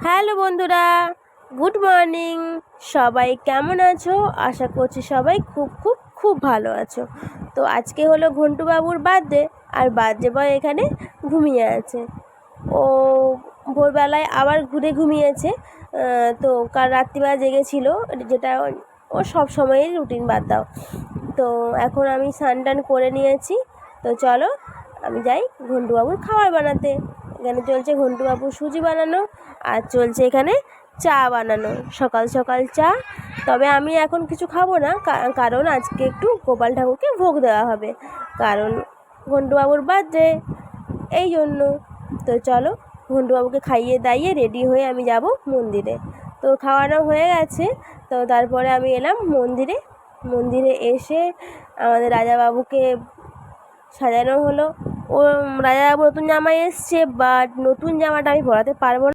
Hello বন্ধুরা, good morning. সবাই কেমন আছো? আশা করছি সবাই খুব খুব খুব ভালো আছো। তো আজকে হলো ঘন্টু বাবুর বার্থডে, আর বার্থডে বয় এখানে ঘুমিয়ে আছে। ও ভোরবেলায় আবার ঘুমিয়েছে। তো কাল রাত্রিবেলা জেগেছিল, যেটা ও সব সময়ের রুটিন, বাদ দাও। তো এখন আমি স্নান টান করে নিয়েছি। তো চলো আমি যাই ঘন্টুবাবুর খাবার বানাতে। এখানে চলছে ঘন্টুবাবুর সুজি বানানো, আর চলছে এখানে চা বানানো, সকাল সকাল চা। তবে আমি এখন কিছু খাবো না, কারণ আজকে একটু গোপাল ঠাকুরকে ভোগ দেওয়া হবে, কারণ ঘন্টুবাবুর বার্থডে, এই জন্য। তো চলো ঘন্টুবাবুকে খাইয়ে দাইয়ে রেডি হয়ে আমি যাব মন্দিরে। তো খাওয়ানো হয়ে গেছে। তো তারপরে আমি এলাম মন্দিরে এসে আমাদের রাজাবাবুকে সাজানো হলো। ও রাজাবাবু নতুন জামা এসছে, বাট নতুন জামাটা আমি পরাতে পারবো না।